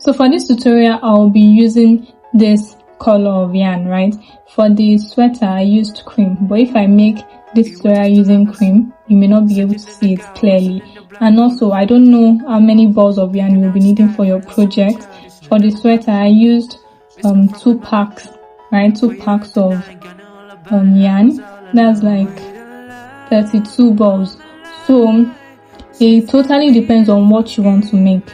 So for this tutorial, I'll be using this color of yarn, right? For the sweater, I used cream, but if I make this tutorial using cream, you may not be able to see it clearly. And also, I don't know how many balls of yarn you'll be needing for your project. For the sweater, I used 2 packs, right? 2 packs of yarn. That's like 32 balls. So it totally depends on what you want to make.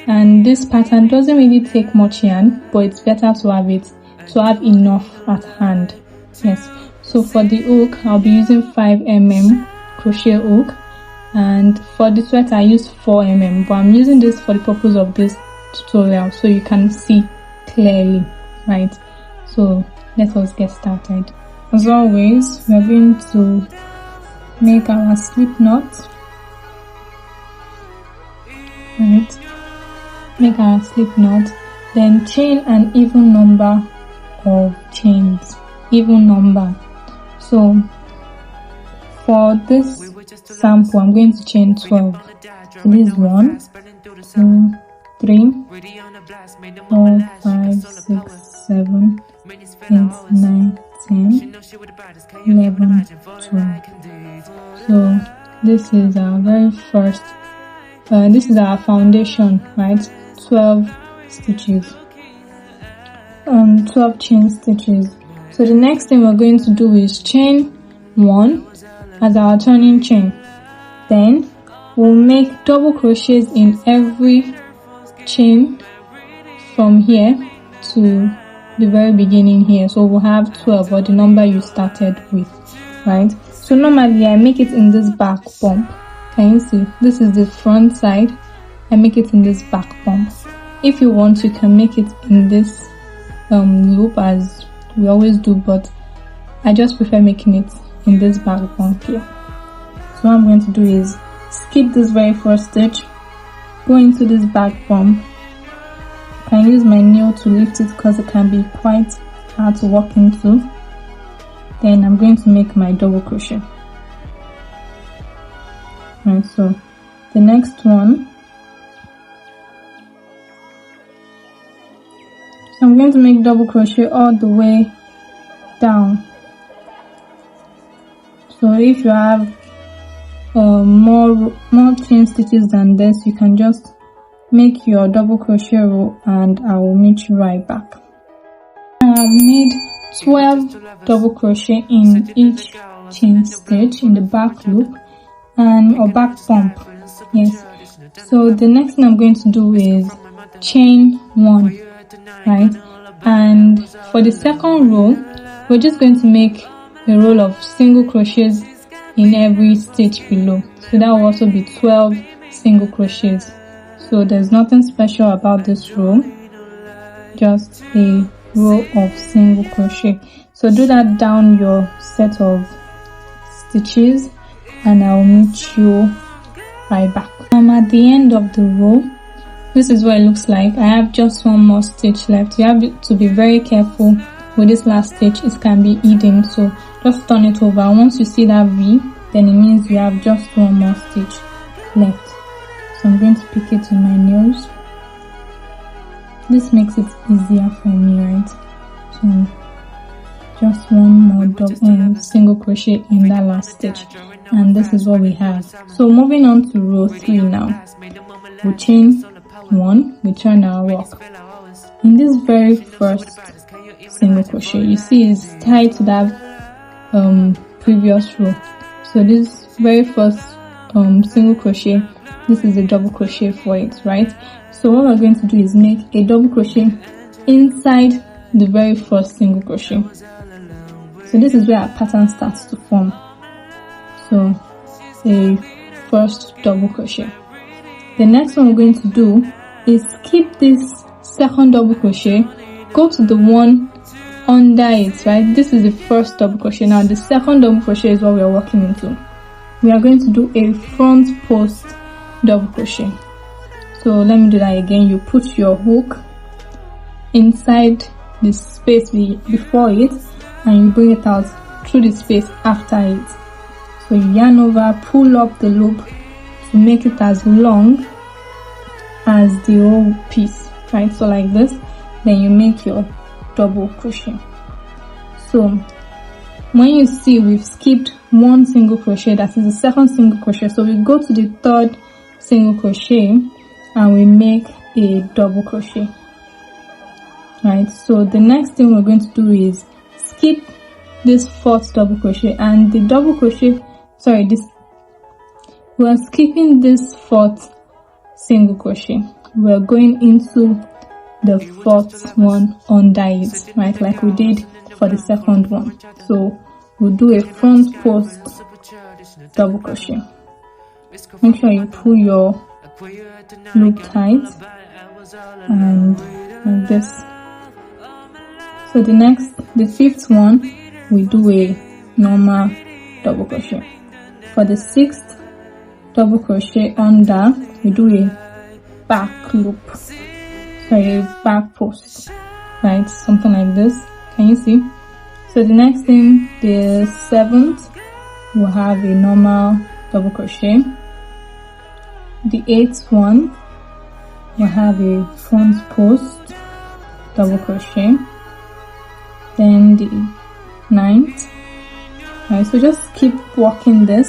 And this pattern doesn't really take much yarn, but it's better to have enough at hand. Yes. So for the hook, I'll be using 5mm crochet hook, and for the sweater I use 4mm, but I'm using this for the purpose of this tutorial so you can see clearly, right? So let us get started. As always, we are going to make our slip knot, right? Make our slip knot, then chain an even number of chains, even number. So for this sample, I'm going to chain 12. So this is 1, 2, 3, 4, 5, 6, 7, 8, 9, 10, 11, 12. So this is our very first, this is our foundation, right? 12 stitches, 12 chain stitches. So the next thing we're going to do is chain 1 as our turning chain. Then we'll make double crochets in every chain from here to the very beginning here. So we'll have 12, or the number you started with, right? So normally I make it in this back bump. Can you see? This is the front side. I make it in this back bump. If you want, you can make it in this loop as we always do, but I just prefer making it in this back bump here. So what I'm going to do is skip this very first stitch, go into this back bump. I can use my nail to lift it because it can be quite hard to walk into. Then I'm going to make my double crochet. Right, so the next one, so I'm going to make double crochet all the way down. So if you have more chain stitches than this, you can just make your double crochet row and I will meet you right back. I have made 12 double crochet in each chain stitch in the back loop or back bump. Yes. So the next thing I'm going to do is chain 1, right? And for the second row, we're just going to make a row of single crochets in every stitch below. So that will also be 12 single crochets. So there's nothing special about this row, just a row of single crochet. So do that down your set of stitches and I'll meet you right back. I'm at the end of the row. This is what it looks like. I have just one more stitch left. You have to be very careful with this last stitch. It can be hidden, so just turn it over. Once you see that V, then it means you have just one more stitch left. So I'm going to pick it with my nails. This makes it easier for me, right? So just one more double single crochet in that last stitch, and this is what we have. So moving on to row 3 now. We'll chain 1, we turn our work. In this very first single crochet, you see it's tied to that previous row. So this very first single crochet, this is a double crochet for it, right? So what we're going to do is make a double crochet inside the very first single crochet. So this is where our pattern starts to form. So a first double crochet. The next one we're going to do is skip this second double crochet, go to the one under it, right? This is the first double crochet. Now the second double crochet is what we are working into. We are going to do a front post double crochet. So let me do that again. You put your hook inside the space before it and you bring it out through the space after it. So you yarn over, pull up the loop to make it as long as the whole piece, right? So like this, then you make your double crochet. So when you see we've skipped one single crochet, that is the second single crochet, so we go to the third single crochet and we make a double crochet, right? So the next thing we're going to do is skip this fourth double crochet, and the double crochet, we're skipping this fourth single crochet, we're going into the fourth one under it, right, like we did for the second one. So we'll do a front post double crochet. Make sure you pull your loop tight and like this. So the fifth one, we do a normal double crochet. For the sixth double crochet under, we do a back loop, a back post, right, something like this. Can you see? So the next thing, the seventh, we'll have a normal double crochet. The eighth one, we'll have a front post double crochet. Then the ninth, right, so just keep working this.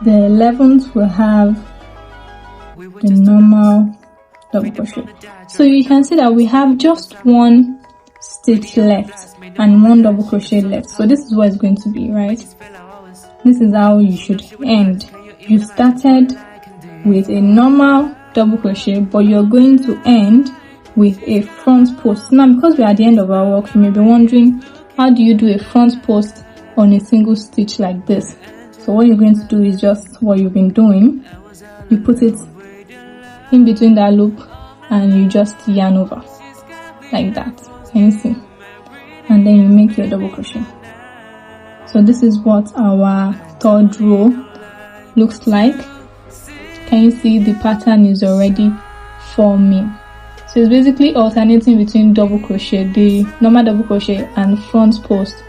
The 11th will have the normal double crochet. So you can see that we have just one stitch left and one double crochet left. So this is what it's going to be, right? This is how you should end. You started with a normal double crochet, but you're going to end with a front post. Now, because we're at the end of our work, you may be wondering, how do you do a front post on a single stitch like this? So what you're going to do is just what you've been doing. You put it in between that loop and you just yarn over like that. Can you see? And then you make your double crochet. So this is what our third row looks like. Can you see the pattern is already forming? So it's basically alternating between double crochet, the normal double crochet, and front post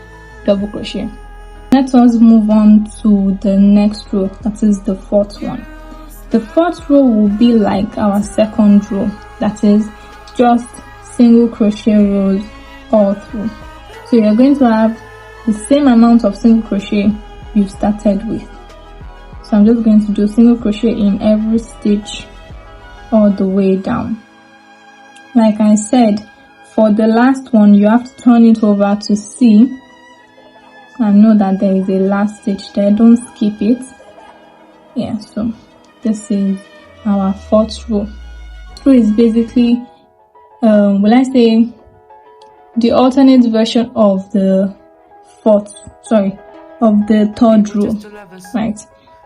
double crochet. Let us move on to the next row, that is the fourth one. The fourth row will be like our second row, that is just single crochet rows all through. So you're going to have the same amount of single crochet you started with. So I'm just going to do single crochet in every stitch all the way down. Like I said, for the last one, you have to turn it over to see and know that there is a last stitch there. Don't skip it. Yeah, so this is our fourth row. So it's basically, will I say, the alternate version of the of the third row, right?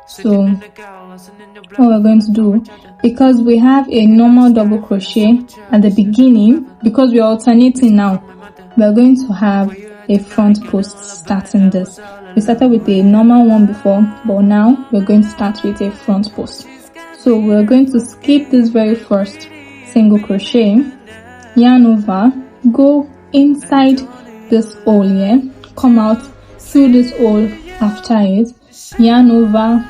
So what we're going to do, because we have a normal double crochet at the beginning, because we're alternating now, we're going to have a front post starting this. We started with a normal one before, but now we're going to start with a front post. So we're going to skip this very first single crochet, yarn over, go inside this hole here, come out through this hole after it, yarn over,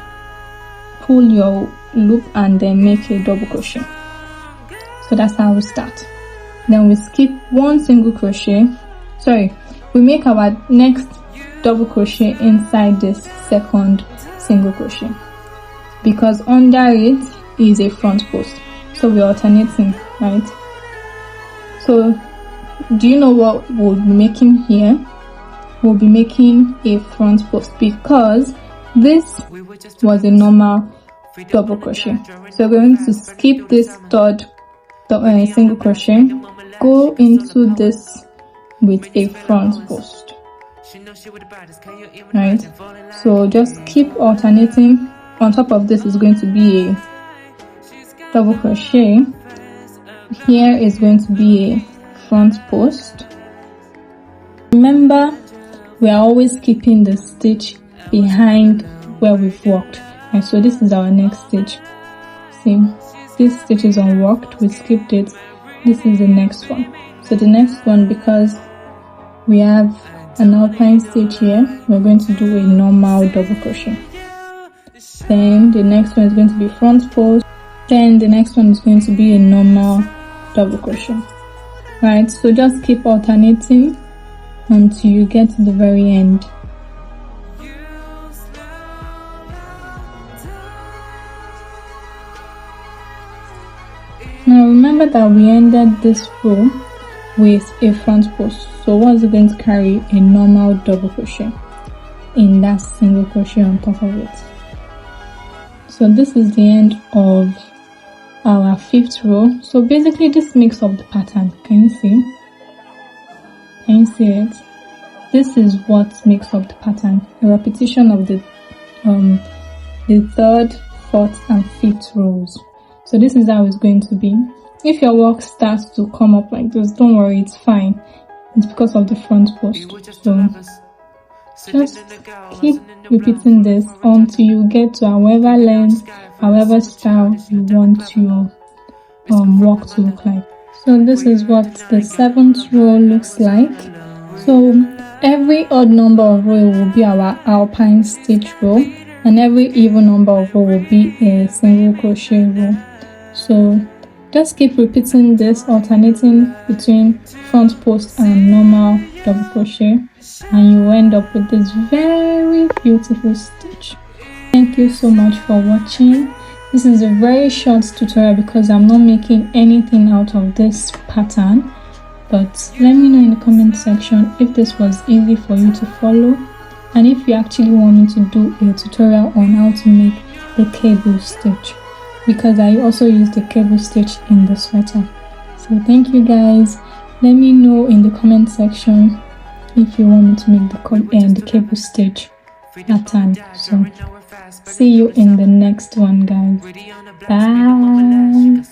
pull your loop, and then make a double crochet. So that's how we start. Then we skip one single crochet, we make our next double crochet inside this second single crochet, because under it is a front post, so we're alternating, right? So do you know what we'll be making here? We'll be making a front post, because this was a normal double crochet. So we're going to skip this third single crochet, go into this with a front post, right? So just keep alternating. On top of this is going to be a double crochet. Here is going to be a front post. Remember, we are always keeping the stitch behind where we've worked, and so this is our next stitch. See, this stitch is unworked, we skipped it. This is the next one. So the next one, because we have an alpine stitch here, we're going to do a normal double crochet. then the next one is going to be front post, then the next one is going to be a normal double crochet. Right, so just keep alternating until you get to the very end. Now remember that we ended this row with a front post, so what's it going to carry? A normal double crochet in that single crochet on top of it. So this is the end of our 5th row. So basically this makes up the pattern. Can you see? Can you see it? This is what makes up the pattern, a repetition of the 3rd, 4th and 5th rows. So this is how it's going to be. If your work starts to come up like this, don't worry, it's fine. It's because of the front post. So just keep repeating this until you get to however length, however style you want your work to look like. So this is what the 7th row looks like. So every odd number of row will be our alpine stitch row, and every even number of row will be a single crochet row. So just keep repeating this, alternating between front post and normal double crochet, and you end up with this very beautiful stitch. Thank you so much for watching. This is a very short tutorial because I'm not making anything out of this pattern, but let me know in the comment section if this was easy for you to follow, and if you actually want me to do a tutorial on how to make the cable stitch, because I also use the cable stitch in the sweater. So thank you guys. Let me know in the comment section if you want me to make the cable stitch pattern. So see you in the next one, guys. Bye.